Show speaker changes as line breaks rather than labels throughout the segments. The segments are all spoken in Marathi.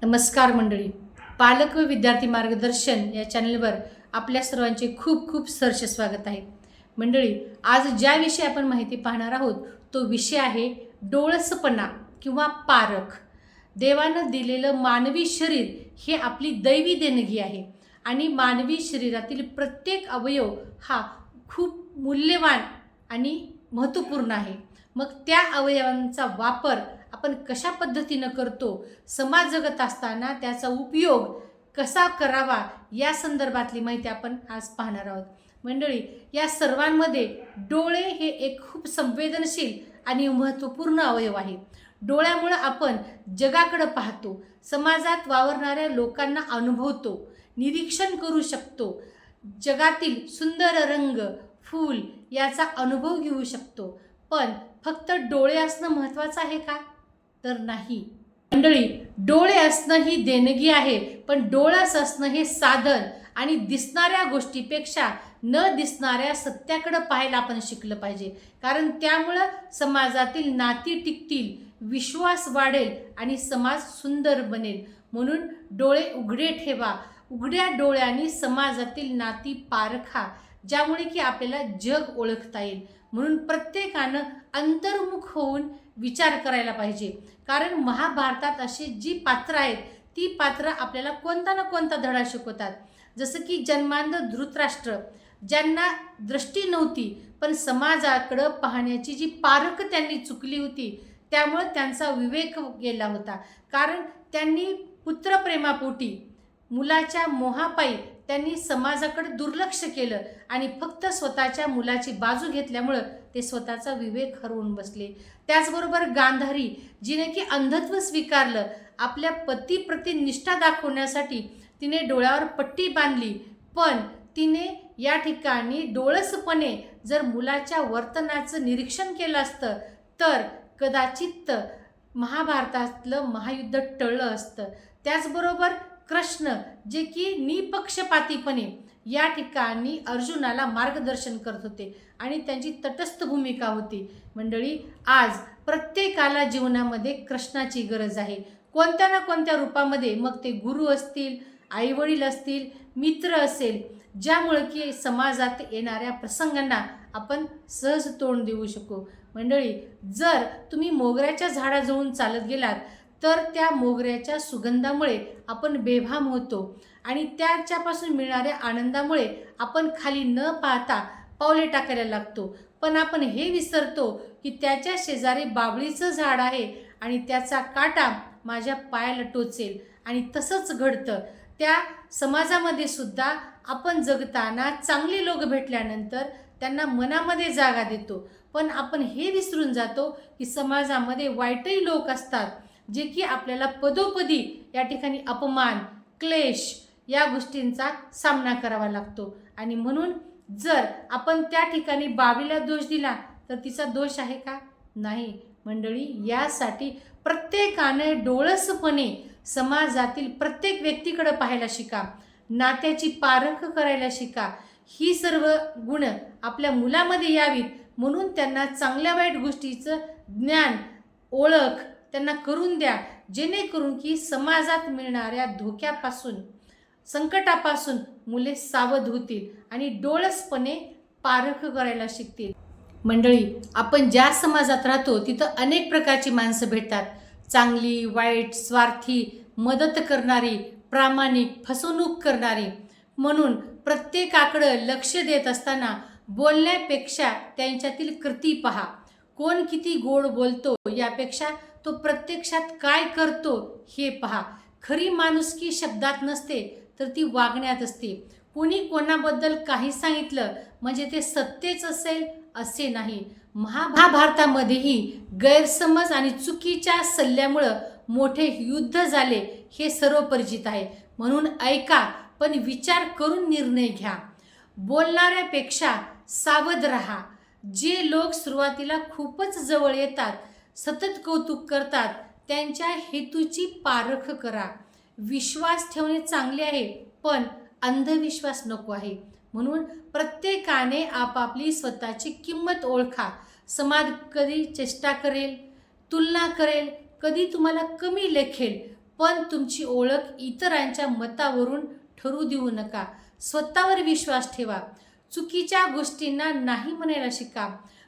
नमस्कार मंडळी. पालक व विद्यार्थी मार्गदर्शन या चॅनलवर आपल्या सर्वांचे खूप खूप सहर्ष स्वागत आहे. मंडळी, आज ज्या विषयी आपण माहिती पाहणार आहोत तो विषय आहे डोळसपणा किंवा पारख. देवानं दिलेलं मानवी शरीर हे आपली दैवी देणगी आहे आणि मानवी शरीरातील प्रत्येक अवयव हा खूप मूल्यवान आणि महत्त्वपूर्ण आहे. मग त्या अवयवांचा वापर आपण कशा पद्धतीनं करतो, समाज जगत असताना त्याचा उपयोग कसा करावा या संदर्भातली माहिती आपण आज पाहणार आहोत. मंडळी, या सर्वांमध्ये डोळे हे एक खूप संवेदनशील आणि महत्त्वपूर्ण अवयव आहे. डोळ्यामुळं आपण जगाकडे पाहतो, समाजात वावरणाऱ्या लोकांना अनुभवतो, निरीक्षण करू शकतो, जगातील सुंदर रंग, फूल याचा अनुभव घेऊ शकतो. पण फक्त डोळे असणं महत्त्वाचं आहे का? तर नाही मंडळी, डोळे असणं ही देणगी आहे, पण डोळस असणं हे साधन आणि दिसणाऱ्या गोष्टीपेक्षा न दिसणाऱ्या सत्याकडे पाहायला आपण शिकलं पाहिजे. कारण त्यामुळं समाजातील नाती टिकतील, विश्वास वाढेल आणि समाज सुंदर बनेल. म्हणून डोळे उघडे ठेवा. उघड्या डोळ्यांनी समाजातील नाती पारखा, ज्यामुळे की आपल्याला जग ओळखता येईल. म्हणून प्रत्येकानं अंतर्मुख होऊन विचार करायला पाहिजे. कारण महाभारतात अशी जी पात्र आहेत ती पात्र आपल्याला कोणता ना कोणता धडा शिकवतात. जसं की जन्मांध धृतराष्ट्र, ज्यांना दृष्टी नव्हती पण समाजाकडं पाहण्याची जी पारख त्यांनी चुकली होती, त्यामुळे त्यांचा विवेक गेला होता. कारण त्यांनी पुत्रप्रेमापोटी, मुलाच्या मोहापायी त्यांनी समाजाकडे दुर्लक्ष केलं आणि फक्त स्वतःच्या मुलाची बाजू घेतल्यामुळं ते स्वतःचा विवेक हरवून बसले. त्याचबरोबर गांधारी, जिने की अंधत्व स्वीकारलं, आपल्या पतीप्रती निष्ठा दाखवण्यासाठी तिने डोळ्यावर पट्टी बांधली, पण तिने या ठिकाणी डोळसपणे जर मुलाच्या वर्तनाचं निरीक्षण केलं असतं तर कदाचित महाभारतातलं महायुद्ध टळलं असतं. त्याचबरोबर कृष्ण, जे की निपक्षपातीपणे या ठिकाणी अर्जुनाला मार्गदर्शन करत होते आणि त्यांची तटस्थ भूमिका होती. मंडळी, आज प्रत्येकाला जीवनामध्ये कृष्णाची गरज आहे, कोणत्या ना कोणत्या रूपामध्ये. मग ते गुरु असतील, आईवडील असतील, मित्र असेल, ज्यामुळे की समाजात येणाऱ्या प्रसंगांना आपण सहज तोंड देऊ शकू. मंडळी, जर तुम्ही मोगऱ्याच्या झाडाजवळून चालत गेलात तर त्या मोगऱ्याच्या सुगंधामुळे आपण बेभान होतो आणि त्याच्यापासून मिळणाऱ्या आनंदामुळे आपण खाली न पाहता पावले टाकायला लागतो. पण आपण हे विसरतो की त्याच्या शेजारी बाभळीचं झाड आहे आणि त्याचा काटा माझ्या पायाला टोचेल. आणि तसंच घडतं त्या समाजामध्ये सुद्धा. आपण जगताना चांगले लोक भेटल्यानंतर त्यांना मनामध्ये जागा देतो, पण आपण हे विसरून जातो की समाजामध्ये वाईटही लोक असतात, जे की आपल्याला पदोपदी या ठिकाणी अपमान, क्लेश या गोष्टींचा सामना करावा लागतो. आणि म्हणून जर आपण त्या ठिकाणी बाबीला दोष दिला तर तिचा दोष आहे का? नाही. मंडळी, यासाठी प्रत्येकाने डोळसपणे समाजातील प्रत्येक व्यक्तीकडे पाहायला शिका, नात्याची पारख करायला शिका. ही सर्व गुण आपल्या मुलामध्ये यावीत म्हणून त्यांना चांगल्या वाईट गोष्टीचं ज्ञान, ओळख त्यांना करून द्या, जेणेकरून की समाजात मिळणाऱ्या धोक्यापासून, संकटापासून मुले सावध होतील आणि डोळसपणे पारख करायला शिकतील. मंडळी, आपण ज्या समाजात राहतो तिथं अनेक प्रकारची माणसं भेटतात. चांगली, वाईट, स्वार्थी, मदत करणारी, प्रामाणिक, फसवणूक करणारी. म्हणून प्रत्येकाकडं लक्ष देत असताना बोलण्यापेक्षा त्यांच्यातील कृती पहा. कोण किती गोड बोलतो यापेक्षा तो प्रत्यक्षात काय करतो हे पहा. खरी माणुसकी शब्दात नसते तर ती वागण्यात असते. कोणी कोणाबद्दल काही सांगितलं म्हणजे ते सत्यच असेल असे नाही. महाभारतामध्येही गैरसमज आणि चुकीच्या सल्ल्यामुळं मोठे युद्ध झाले हे सर्व परिचित आहे. म्हणून ऐका, पण विचार करून निर्णय घ्या. बोलणाऱ्यापेक्षा सावध राहा. जे लोक सुरुवातीला खूपच जवळ येतात, सतत कौतुक करतात, त्यांच्या हेतूची पारख करा. विश्वास ठेवणे चांगले आहे, पण अंधविश्वास नको आहे. म्हणून प्रत्येकाने आपापली स्वतःची किंमत ओळखा. समाज कधी चेष्टा करेल, तुलना करेल, कधी तुम्हाला कमी लेखेल, पण तुमची ओळख इतरांच्या मतावरून ठरू देऊ नका. स्वतःवर विश्वास ठेवा. चुकीच्या गोष्टींना नाही म्हणायला शिका.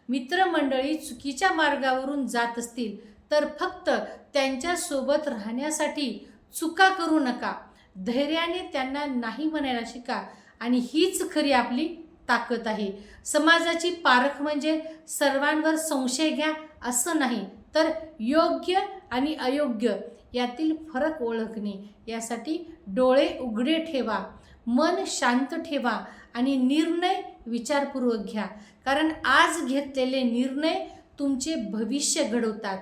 मित्रमंडळी चुकीच्या मार्गावरून जात असतील तर फक्त त्यांच्यासोबत राहण्यासाठी चुका करू नका. धैर्याने त्यांना नाही म्हणायला शिका आणि हीच खरी आपली ताकद आहे. समाजाची पारख म्हणजे सर्वांवर संशय घ्या असं नाही, तर योग्य आणि अयोग्य यातील फरक ओळखणे. यासाठी डोळे उघडे ठेवा, मन शांत ठेवा आणि निर्णय विचारपूर्वक घ्या. कारण आज घेतलेले निर्णय तुमचे भविष्य घडवतात.